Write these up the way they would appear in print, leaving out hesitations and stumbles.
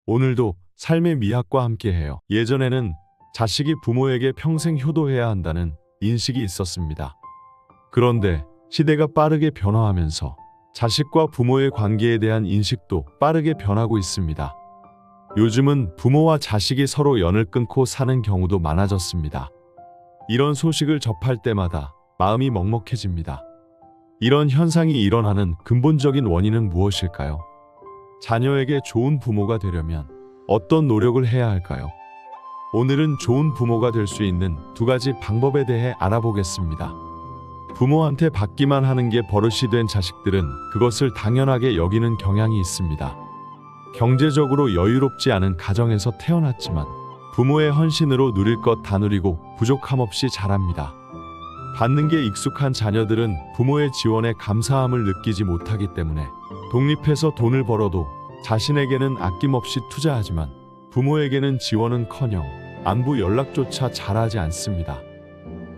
오늘도 삶의 미학과 함께해요. 예전에는 자식이 부모에게 평생 효도해야 한다는 인식이 있었습니다. 그런데 시대가 빠르게 변화하면서 자식과 부모의 관계에 대한 인식도 빠르게 변하고 있습니다. 요즘은 부모와 자식이 서로 연을 끊고 사는 경우도 많아졌습니다. 이런 소식을 접할 때마다 마음이 먹먹해집니다. 이런 현상이 일어나는 근본적인 원인은 무엇일까요? 자녀에게 좋은 부모가 되려면 어떤 노력을 해야 할까요? 오늘은 좋은 부모가 될 수 있는 두 가지 방법에 대해 알아보겠습니다. 부모한테 받기만 하는 게 버릇이 된 자식들은 그것을 당연하게 여기는 경향이 있습니다. 경제적으로 여유롭지 않은 가정에서 태어났지만 부모의 헌신으로 누릴 것 다 누리고 부족함 없이 자랍니다. 받는 게 익숙한 자녀들은 부모의 지원에 감사함을 느끼지 못하기 때문에 독립해서 돈을 벌어도 자신에게는 아낌없이 투자하지만 부모에게는 지원은커녕 안부 연락조차 잘하지 않습니다.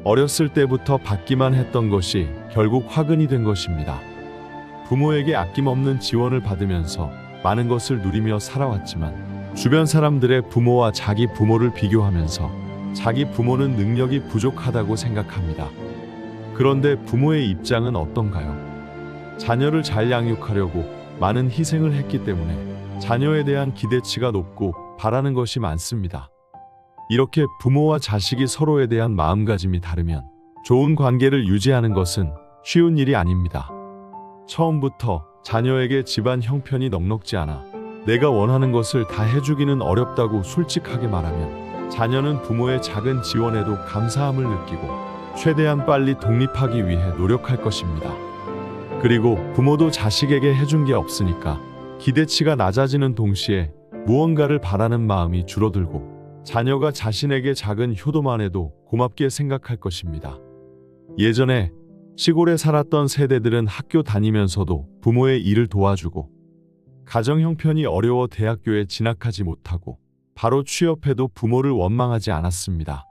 어렸을 때부터 받기만 했던 것이 결국 화근이 된 것입니다. 부모에게 아낌없는 지원을 받으면서 많은 것을 누리며 살아왔지만 주변 사람들의 부모와 자기 부모를 비교하면서 자기 부모는 능력이 부족하다고 생각합니다. 그런데 부모의 입장은 어떤가요? 자녀를 잘 양육하려고 많은 희생을 했기 때문에 자녀에 대한 기대치가 높고 바라는 것이 많습니다. 이렇게 부모와 자식이 서로에 대한 마음가짐이 다르면 좋은 관계를 유지하는 것은 쉬운 일이 아닙니다. 처음부터 자녀에게 집안 형편이 넉넉지 않아 내가 원하는 것을 다 해주기는 어렵다고 솔직하게 말하면 자녀는 부모의 작은 지원에도 감사함을 느끼고 최대한 빨리 독립하기 위해 노력할 것입니다. 그리고 부모도 자식에게 해준 게 없으니까 기대치가 낮아지는 동시에 무언가를 바라는 마음이 줄어들고 자녀가 자신에게 작은 효도만 해도 고맙게 생각할 것입니다. 예전에 시골에 살았던 세대들은 학교 다니면서도 부모의 일을 도와주고 가정 형편이 어려워 대학교에 진학하지 못하고 바로 취업해도 부모를 원망하지 않았습니다.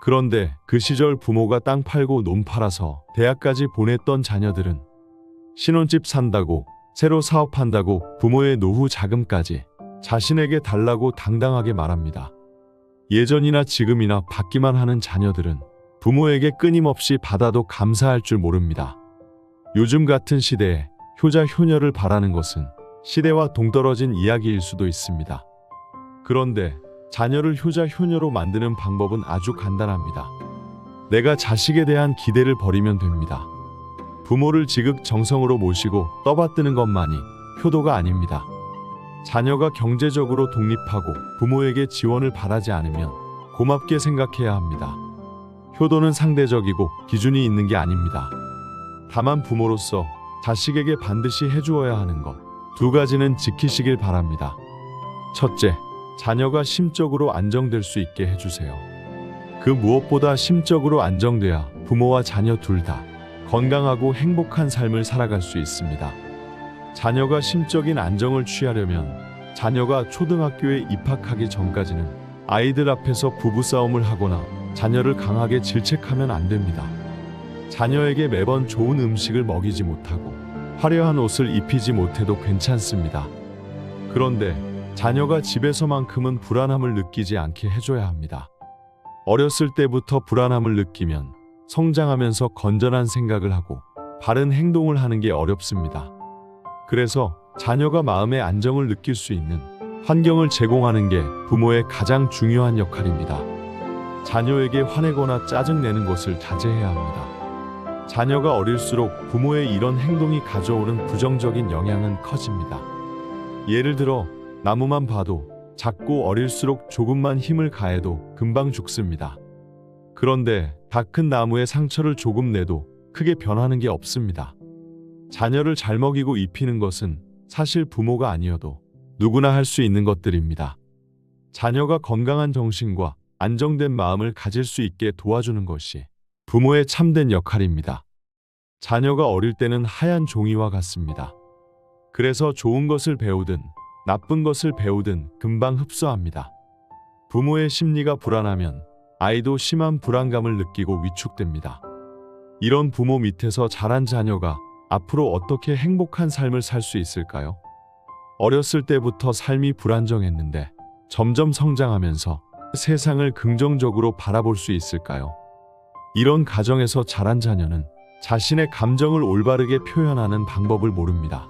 그런데 그 시절 부모가 땅 팔고 논 팔아서 대학까지 보냈던 자녀들은 신혼집 산다고 새로 사업한다고 부모의 노후 자금까지 자신에게 달라고 당당하게 말합니다. 예전이나 지금이나 받기만 하는 자녀들은 부모에게 끊임없이 받아도 감사할 줄 모릅니다. 요즘 같은 시대에 효자 효녀를 바라는 것은 시대와 동떨어진 이야기일 수도 있습니다. 그런데 자녀를 효자 효녀로 만드는 방법은 아주 간단합니다. 내가 자식에 대한 기대를 버리면 됩니다. 부모를 지극정성으로 모시고 떠받드는 것만이 효도가 아닙니다. 자녀가 경제적으로 독립하고 부모에게 지원을 바라지 않으면 고맙게 생각해야 합니다. 효도는 상대적이고 기준이 있는 게 아닙니다. 다만 부모로서 자식에게 반드시 해주어야 하는 것 두 가지는 지키시길 바랍니다. 첫째, 자녀가 심적으로 안정될 수 있게 해주세요. 그 무엇보다 심적으로 안정돼야 부모와 자녀 둘 다 건강하고 행복한 삶을 살아갈 수 있습니다. 자녀가 심적인 안정을 취하려면 자녀가 초등학교에 입학하기 전까지는 아이들 앞에서 부부싸움을 하거나 자녀를 강하게 질책하면 안 됩니다. 자녀에게 매번 좋은 음식을 먹이지 못하고 화려한 옷을 입히지 못해도 괜찮습니다. 그런데 자녀가 집에서만큼은 불안함을 느끼지 않게 해줘야 합니다. 어렸을 때부터 불안함을 느끼면 성장하면서 건전한 생각을 하고 바른 행동을 하는 게 어렵습니다. 그래서 자녀가 마음의 안정을 느낄 수 있는 환경을 제공하는 게 부모의 가장 중요한 역할입니다. 자녀에게 화내거나 짜증내는 것을 자제해야 합니다. 자녀가 어릴수록 부모의 이런 행동이 가져오는 부정적인 영향은 커집니다. 예를 들어 나무만 봐도 작고 어릴수록 조금만 힘을 가해도 금방 죽습니다. 그런데 다 큰 나무에 상처를 조금 내도 크게 변하는 게 없습니다. 자녀를 잘 먹이고 입히는 것은 사실 부모가 아니어도 누구나 할 수 있는 것들입니다. 자녀가 건강한 정신과 안정된 마음을 가질 수 있게 도와주는 것이 부모의 참된 역할입니다. 자녀가 어릴 때는 하얀 종이와 같습니다. 그래서 좋은 것을 배우든 나쁜 것을 배우든 금방 흡수합니다. 부모의 심리가 불안하면 아이도 심한 불안감을 느끼고 위축됩니다. 이런 부모 밑에서 자란 자녀가 앞으로 어떻게 행복한 삶을 살 수 있을까요? 어렸을 때부터 삶이 불안정했는데 점점 성장하면서 세상을 긍정적으로 바라볼 수 있을까요? 이런 가정에서 자란 자녀는 자신의 감정을 올바르게 표현하는 방법을 모릅니다.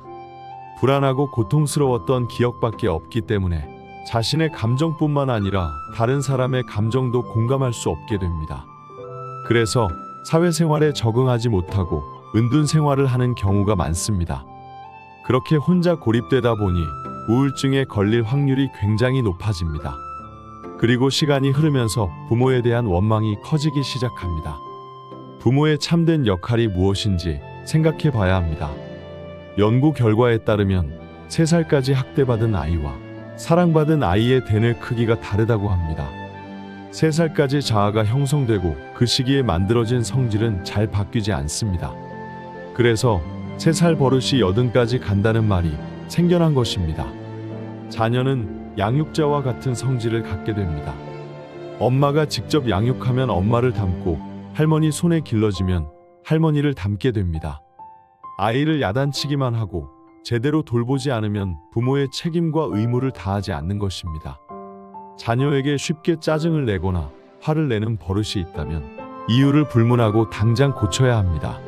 불안하고 고통스러웠던 기억밖에 없기 때문에 자신의 감정뿐만 아니라 다른 사람의 감정도 공감할 수 없게 됩니다. 그래서 사회생활에 적응하지 못하고 은둔 생활을 하는 경우가 많습니다. 그렇게 혼자 고립되다 보니 우울증에 걸릴 확률이 굉장히 높아집니다. 그리고 시간이 흐르면서 부모에 대한 원망이 커지기 시작합니다. 부모의 참된 역할이 무엇인지 생각해 봐야 합니다. 연구 결과에 따르면 3살까지 학대받은 아이와 사랑받은 아이의 대뇌 크기가 다르다고 합니다. 3살까지 자아가 형성되고 그 시기에 만들어진 성질은 잘 바뀌지 않습니다. 그래서 3살 버릇이 80까지 간다는 말이 생겨난 것입니다. 자녀는 양육자와 같은 성질을 갖게 됩니다. 엄마가 직접 양육하면 엄마를 닮고 할머니 손에 길러지면 할머니를 닮게 됩니다. 아이를 야단치기만 하고 제대로 돌보지 않으면 부모의 책임과 의무를 다하지 않는 것입니다. 자녀에게 쉽게 짜증을 내거나 화를 내는 버릇이 있다면 이유를 불문하고 당장 고쳐야 합니다.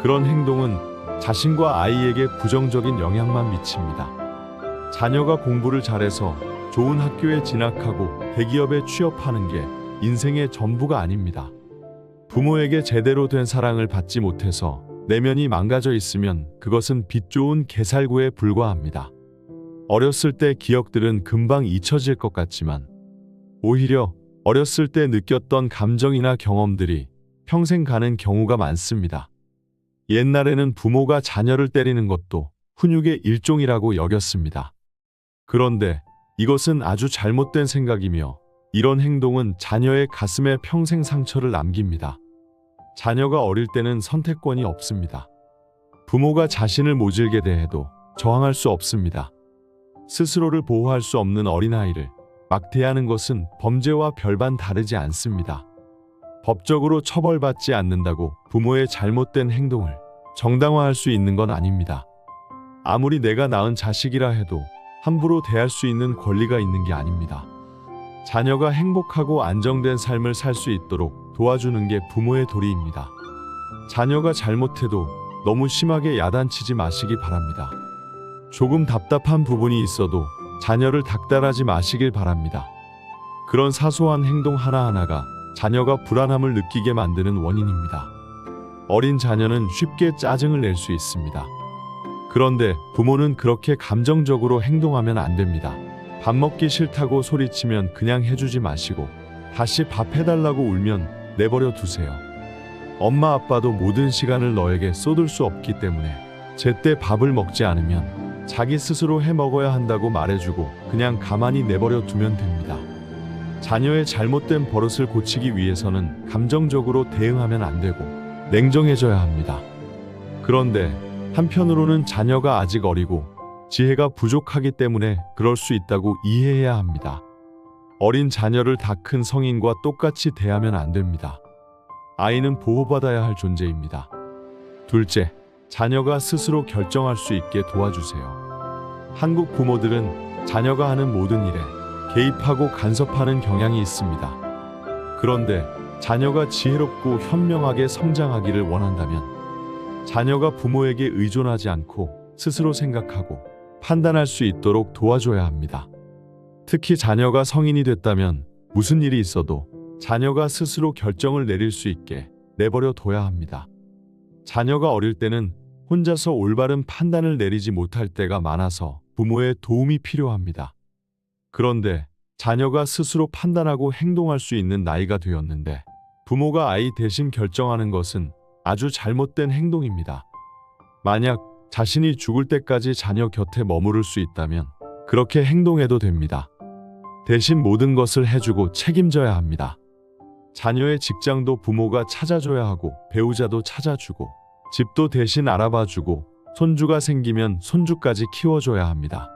그런 행동은 자신과 아이에게 부정적인 영향만 미칩니다. 자녀가 공부를 잘해서 좋은 학교에 진학하고 대기업에 취업하는 게 인생의 전부가 아닙니다. 부모에게 제대로 된 사랑을 받지 못해서 내면이 망가져 있으면 그것은 빛 좋은 개살구에 불과합니다. 어렸을 때 기억들은 금방 잊혀질 것 같지만 오히려 어렸을 때 느꼈던 감정이나 경험들이 평생 가는 경우가 많습니다. 옛날에는 부모가 자녀를 때리는 것도 훈육의 일종이라고 여겼습니다. 그런데 이것은 아주 잘못된 생각이며 이런 행동은 자녀의 가슴에 평생 상처를 남깁니다. 자녀가 어릴 때는 선택권이 없습니다. 부모가 자신을 모질게 대해도 저항할 수 없습니다. 스스로를 보호할 수 없는 어린아이를 막대하는 것은 범죄와 별반 다르지 않습니다. 법적으로 처벌받지 않는다고 부모의 잘못된 행동을 정당화할 수 있는 건 아닙니다. 아무리 내가 낳은 자식이라 해도 함부로 대할 수 있는 권리가 있는 게 아닙니다. 자녀가 행복하고 안정된 삶을 살 수 있도록 도와주는 게 부모의 도리입니다. 자녀가 잘못해도 너무 심하게 야단치지 마시기 바랍니다. 조금 답답한 부분이 있어도 자녀를 닥달하지 마시길 바랍니다. 그런 사소한 행동 하나하나가 자녀가 불안함을 느끼게 만드는 원인입니다. 어린 자녀는 쉽게 짜증을 낼 수 있습니다. 그런데 부모는 그렇게 감정적으로 행동하면 안 됩니다. 밥 먹기 싫다고 소리치면 그냥 해주지 마시고 다시 밥 해달라고 울면 내버려 두세요. 엄마 아빠도 모든 시간을 너에게 쏟을 수 없기 때문에 제때 밥을 먹지 않으면 자기 스스로 해 먹어야 한다고 말해주고 그냥 가만히 내버려 두면 됩니다. 자녀의 잘못된 버릇을 고치기 위해서는 감정적으로 대응하면 안 되고 냉정해져야 합니다. 그런데 한편으로는 자녀가 아직 어리고 지혜가 부족하기 때문에 그럴 수 있다고 이해해야 합니다. 어린 자녀를 다 큰 성인과 똑같이 대하면 안 됩니다. 아이는 보호받아야 할 존재입니다. 둘째, 자녀가 스스로 결정할 수 있게 도와주세요. 한국 부모들은 자녀가 하는 모든 일에 개입하고 간섭하는 경향이 있습니다. 그런데 자녀가 지혜롭고 현명하게 성장하기를 원한다면 자녀가 부모에게 의존하지 않고 스스로 생각하고 판단할 수 있도록 도와줘야 합니다. 특히 자녀가 성인이 됐다면 무슨 일이 있어도 자녀가 스스로 결정을 내릴 수 있게 내버려 둬야 합니다. 자녀가 어릴 때는 혼자서 올바른 판단을 내리지 못할 때가 많아서 부모의 도움이 필요합니다. 그런데 자녀가 스스로 판단하고 행동할 수 있는 나이가 되었는데 부모가 아이 대신 결정하는 것은 아주 잘못된 행동입니다. 만약 자신이 죽을 때까지 자녀 곁에 머무를 수 있다면 그렇게 행동해도 됩니다. 대신 모든 것을 해주고 책임져야 합니다. 자녀의 직장도 부모가 찾아줘야 하고 배우자도 찾아주고 집도 대신 알아봐주고 손주가 생기면 손주까지 키워줘야 합니다.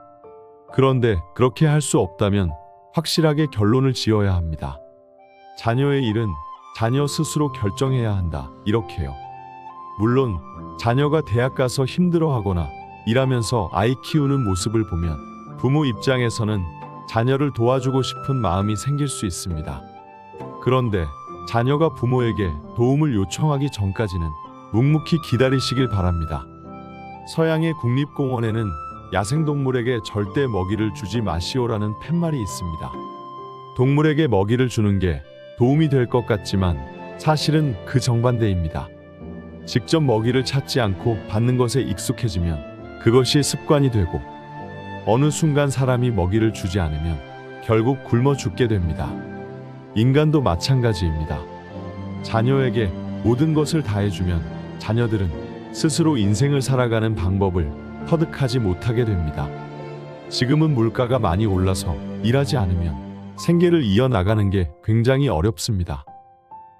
그런데 그렇게 할 수 없다면 확실하게 결론을 지어야 합니다. 자녀의 일은 자녀 스스로 결정해야 한다. 이렇게요. 물론 자녀가 대학 가서 힘들어하거나 일하면서 아이 키우는 모습을 보면 부모 입장에서는 자녀를 도와주고 싶은 마음이 생길 수 있습니다. 그런데 자녀가 부모에게 도움을 요청하기 전까지는 묵묵히 기다리시길 바랍니다. 서양의 국립공원에는 야생동물에게 절대 먹이를 주지 마시오라는 팻말이 있습니다. 동물에게 먹이를 주는 게 도움이 될 것 같지만 사실은 그 정반대입니다. 직접 먹이를 찾지 않고 받는 것에 익숙해지면 그것이 습관이 되고 어느 순간 사람이 먹이를 주지 않으면 결국 굶어 죽게 됩니다. 인간도 마찬가지입니다. 자녀에게 모든 것을 다해주면 자녀들은 스스로 인생을 살아가는 방법을 터득하지 못하게 됩니다. 지금은 물가가 많이 올라서 일하지 않으면 생계를 이어나가는 게 굉장히 어렵습니다.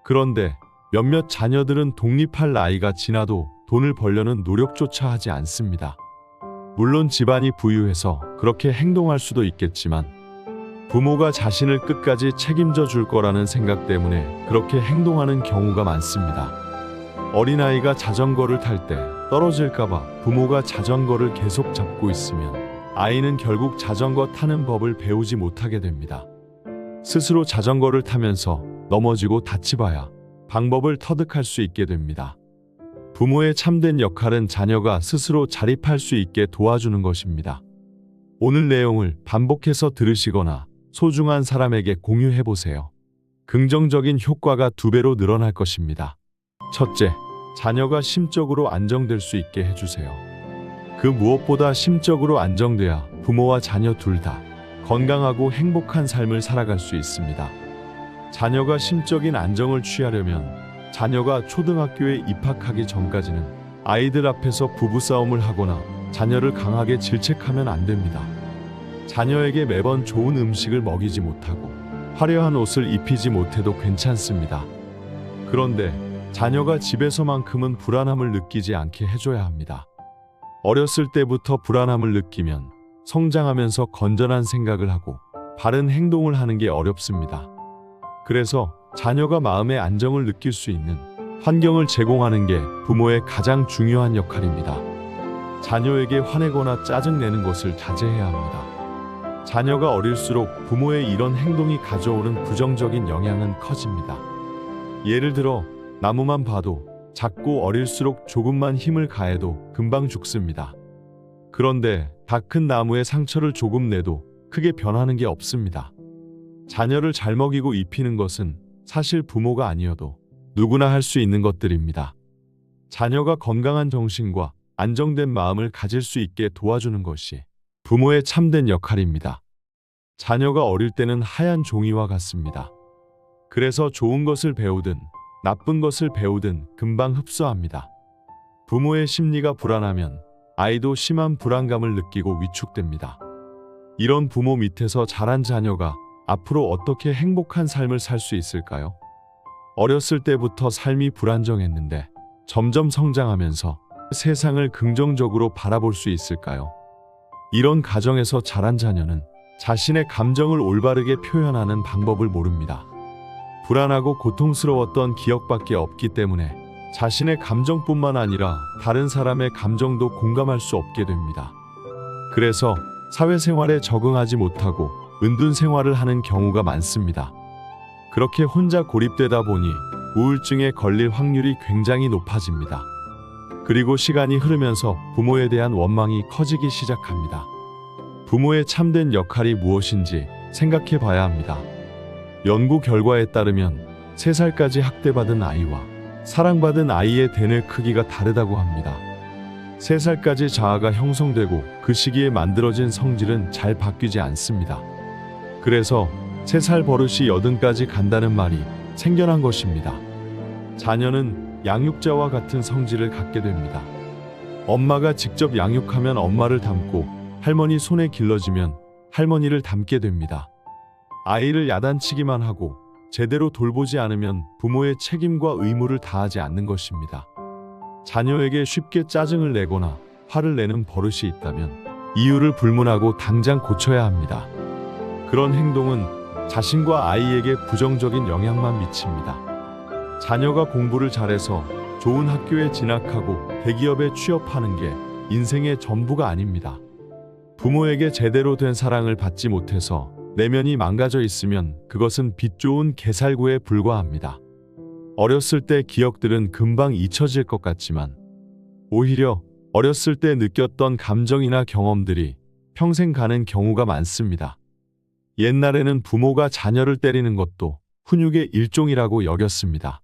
그런데 몇몇 자녀들은 독립할 나이가 지나도 돈을 벌려는 노력조차 하지 않습니다. 물론 집안이 부유해서 그렇게 행동할 수도 있겠지만 부모가 자신을 끝까지 책임져 줄 거라는 생각 때문에 그렇게 행동하는 경우가 많습니다. 어린아이가 자전거를 탈 때 떨어질까봐 부모가 자전거를 계속 잡고 있으면 아이는 결국 자전거 타는 법을 배우지 못하게 됩니다. 스스로 자전거를 타면서 넘어지고 다치봐야 방법을 터득할 수 있게 됩니다. 부모의 참된 역할은 자녀가 스스로 자립할 수 있게 도와주는 것입니다. 오늘 내용을 반복해서 들으시거나 소중한 사람에게 공유해 보세요. 긍정적인 효과가 2배로 늘어날 것입니다. 첫째, 자녀가 심적으로 안정될 수 있게 해주세요. 그 무엇보다 심적으로 안정돼야 부모와 자녀 둘 다 건강하고 행복한 삶을 살아갈 수 있습니다. 자녀가 심적인 안정을 취하려면 자녀가 초등학교에 입학하기 전까지는 아이들 앞에서 부부싸움을 하거나 자녀를 강하게 질책하면 안 됩니다. 자녀에게 매번 좋은 음식을 먹이지 못하고 화려한 옷을 입히지 못해도 괜찮습니다. 그런데 자녀가 집에서만큼은 불안함을 느끼지 않게 해줘야 합니다. 어렸을 때부터 불안함을 느끼면 성장하면서 건전한 생각을 하고 바른 행동을 하는 게 어렵습니다. 그래서 자녀가 마음의 안정을 느낄 수 있는 환경을 제공하는 게 부모의 가장 중요한 역할입니다. 자녀에게 화내거나 짜증내는 것을 자제해야 합니다. 자녀가 어릴수록 부모의 이런 행동이 가져오는 부정적인 영향은 커집니다. 예를 들어 나무만 봐도 작고 어릴수록 조금만 힘을 가해도 금방 죽습니다. 그런데 다 큰 나무에 상처를 조금 내도 크게 변하는 게 없습니다. 자녀를 잘 먹이고 입히는 것은 사실 부모가 아니어도 누구나 할 수 있는 것들입니다. 자녀가 건강한 정신과 안정된 마음을 가질 수 있게 도와주는 것이 부모의 참된 역할입니다. 자녀가 어릴 때는 하얀 종이와 같습니다. 그래서 좋은 것을 배우든 나쁜 것을 배우든 금방 흡수합니다. 부모의 심리가 불안하면 아이도 심한 불안감을 느끼고 위축됩니다. 이런 부모 밑에서 자란 자녀가 앞으로 어떻게 행복한 삶을 살 수 있을까요? 어렸을 때부터 삶이 불안정했는데 점점 성장하면서 세상을 긍정적으로 바라볼 수 있을까요? 이런 가정에서 자란 자녀는 자신의 감정을 올바르게 표현하는 방법을 모릅니다. 불안하고 고통스러웠던 기억밖에 없기 때문에 자신의 감정뿐만 아니라 다른 사람의 감정도 공감할 수 없게 됩니다. 그래서 사회생활에 적응하지 못하고 은둔 생활을 하는 경우가 많습니다. 그렇게 혼자 고립되다 보니 우울증에 걸릴 확률이 굉장히 높아집니다. 그리고 시간이 흐르면서 부모에 대한 원망이 커지기 시작합니다. 부모의 참된 역할이 무엇인지 생각해 봐야 합니다. 연구 결과에 따르면 3살까지 학대받은 아이와 사랑받은 아이의 대뇌 크기가 다르다고 합니다. 3살까지 자아가 형성되고 그 시기에 만들어진 성질은 잘 바뀌지 않습니다. 그래서 3살 버릇이 80까지 간다는 말이 생겨난 것입니다. 자녀는 양육자와 같은 성질을 갖게 됩니다. 엄마가 직접 양육하면 엄마를 닮고 할머니 손에 길러지면 할머니를 닮게 됩니다. 아이를 야단치기만 하고 제대로 돌보지 않으면 부모의 책임과 의무를 다하지 않는 것입니다. 자녀에게 쉽게 짜증을 내거나 화를 내는 버릇이 있다면 이유를 불문하고 당장 고쳐야 합니다. 그런 행동은 자신과 아이에게 부정적인 영향만 미칩니다. 자녀가 공부를 잘해서 좋은 학교에 진학하고 대기업에 취업하는 게 인생의 전부가 아닙니다. 부모에게 제대로 된 사랑을 받지 못해서 내면이 망가져 있으면 그것은 빛 좋은 개살구에 불과합니다. 어렸을 때 기억들은 금방 잊혀질 것 같지만 오히려 어렸을 때 느꼈던 감정이나 경험들이 평생 가는 경우가 많습니다. 옛날에는 부모가 자녀를 때리는 것도 훈육의 일종이라고 여겼습니다.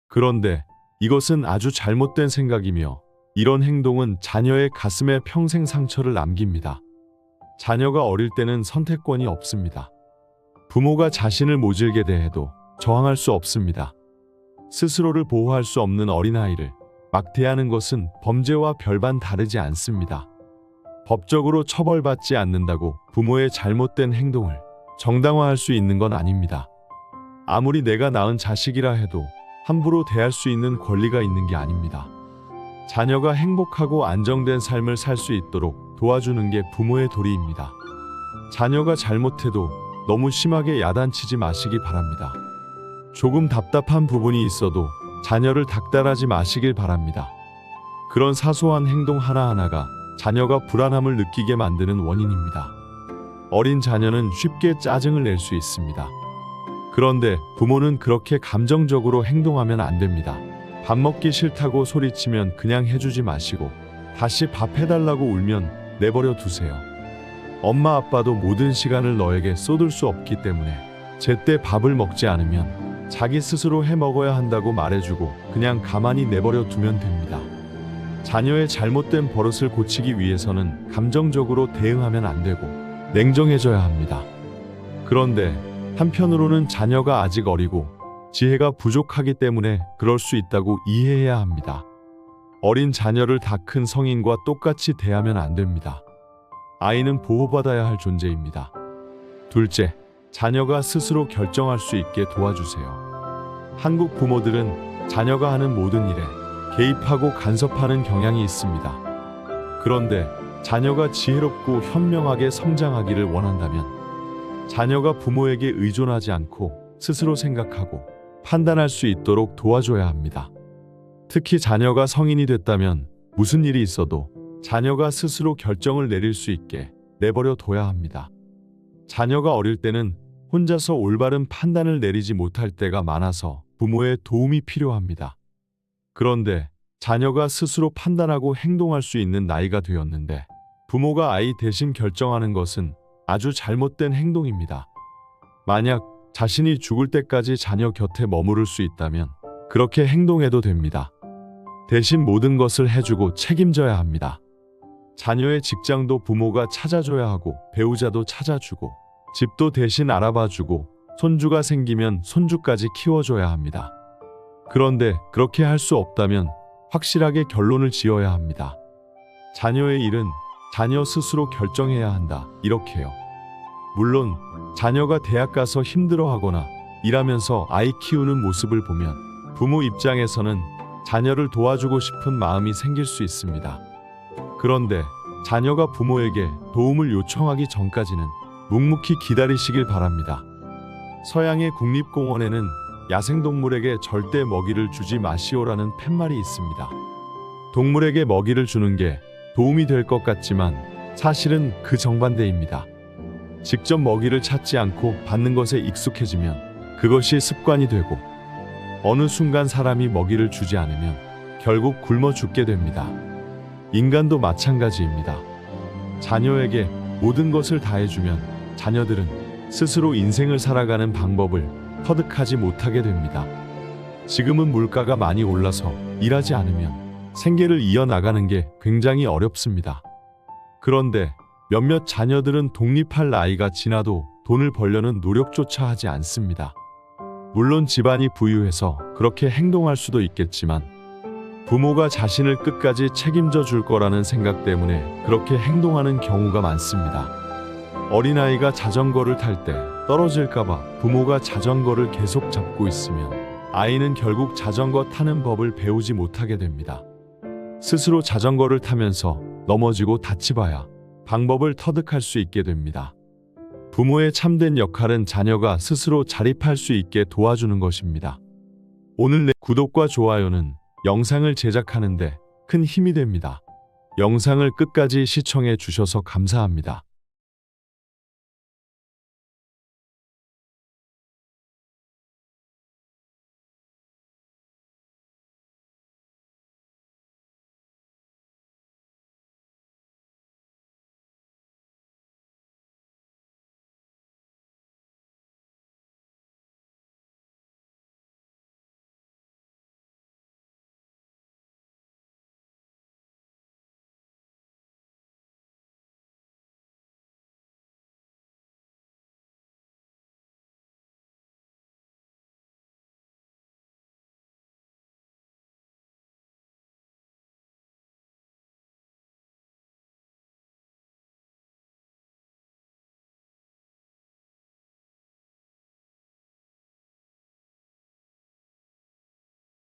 그런데 이것은 아주 잘못된 생각이며 이런 행동은 자녀의 가슴에 평생 상처를 남깁니다. 자녀가 어릴 때는 선택권이 없습니다. 부모가 자신을 모질게 대해도 저항할 수 없습니다. 스스로를 보호할 수 없는 어린아이를 막 대하는 것은 범죄와 별반 다르지 않습니다. 법적으로 처벌받지 않는다고 부모의 잘못된 행동을 정당화할 수 있는 건 아닙니다. 아무리 내가 낳은 자식이라 해도 함부로 대할 수 있는 권리가 있는 게 아닙니다. 자녀가 행복하고 안정된 삶을 살 수 있도록 도와주는 게 부모의 도리입니다. 자녀가 잘못해도 너무 심하게 야단치지 마시기 바랍니다. 조금 답답한 부분이 있어도 자녀를 닥달하지 마시길 바랍니다. 그런 사소한 행동 하나하나가 자녀가 불안함을 느끼게 만드는 원인입니다. 어린 자녀는 쉽게 짜증을 낼 수 있습니다. 그런데 부모는 그렇게 감정적으로 행동하면 안 됩니다. 밥 먹기 싫다고 소리치면 그냥 해주지 마시고 다시 밥 해달라고 울면 내버려 두세요. 엄마 아빠도 모든 시간을 너에게 쏟을 수 없기 때문에 제때 밥을 먹지 않으면 자기 스스로 해 먹어야 한다고 말해주고 그냥 가만히 내버려 두면 됩니다. 자녀의 잘못된 버릇을 고치기 위해서는 감정적으로 대응하면 안 되고 냉정해져야 합니다. 그런데 한편으로는 자녀가 아직 어리고 지혜가 부족하기 때문에 그럴 수 있다고 이해해야 합니다. 어린 자녀를 다 큰 성인과 똑같이 대하면 안 됩니다. 아이는 보호받아야 할 존재입니다. 둘째, 자녀가 스스로 결정할 수 있게 도와주세요. 한국 부모들은 자녀가 하는 모든 일에 개입하고 간섭하는 경향이 있습니다. 그런데 자녀가 지혜롭고 현명하게 성장하기를 원한다면 자녀가 부모에게 의존하지 않고 스스로 생각하고 판단할 수 있도록 도와줘야 합니다. 특히 자녀가 성인이 됐다면 무슨 일이 있어도 자녀가 스스로 결정을 내릴 수 있게 내버려 둬야 합니다. 자녀가 어릴 때는 혼자서 올바른 판단을 내리지 못할 때가 많아서 부모의 도움이 필요합니다. 그런데 자녀가 스스로 판단하고 행동할 수 있는 나이가 되었는데 부모가 아이 대신 결정하는 것은 아주 잘못된 행동입니다. 만약 자신이 죽을 때까지 자녀 곁에 머무를 수 있다면 그렇게 행동해도 됩니다. 대신 모든 것을 해주고 책임져야 합니다. 자녀의 직장도 부모가 찾아줘야 하고 배우자도 찾아주고 집도 대신 알아봐주고 손주가 생기면 손주까지 키워줘야 합니다. 그런데 그렇게 할 수 없다면 확실하게 결론을 지어야 합니다. 자녀의 일은 자녀 스스로 결정해야 한다. 이렇게요. 물론 자녀가 대학 가서 힘들어하거나 일하면서 아이 키우는 모습을 보면 부모 입장에서는 자녀를 도와주고 싶은 마음이 생길 수 있습니다. 그런데 자녀가 부모에게 도움을 요청하기 전까지는 묵묵히 기다리시길 바랍니다. 서양의 국립공원에는 야생동물에게 절대 먹이를 주지 마시오라는 팻말이 있습니다. 동물에게 먹이를 주는 게 도움이 될 것 같지만 사실은 그 정반대입니다. 직접 먹이를 찾지 않고 받는 것에 익숙해지면 그것이 습관이 되고 어느 순간 사람이 먹이를 주지 않으면 결국 굶어 죽게 됩니다. 인간도 마찬가지입니다. 자녀에게 모든 것을 다해주면 자녀들은 스스로 인생을 살아가는 방법을 터득하지 못하게 됩니다. 지금은 물가가 많이 올라서 일하지 않으면 생계를 이어나가는 게 굉장히 어렵습니다. 그런데 몇몇 자녀들은 독립할 나이가 지나도 돈을 벌려는 노력조차 하지 않습니다. 물론 집안이 부유해서 그렇게 행동할 수도 있겠지만 부모가 자신을 끝까지 책임져 줄 거라는 생각 때문에 그렇게 행동하는 경우가 많습니다. 어린아이가 자전거를 탈 때 떨어질까봐 부모가 자전거를 계속 잡고 있으면 아이는 결국 자전거 타는 법을 배우지 못하게 됩니다. 스스로 자전거를 타면서 넘어지고 다치봐야 방법을 터득할 수 있게 됩니다. 부모의 참된 역할은 자녀가 스스로 자립할 수 있게 도와주는 것입니다. 오늘 내 구독과 좋아요는 영상을 제작하는 데 큰 힘이 됩니다. 영상을 끝까지 시청해 주셔서 감사합니다.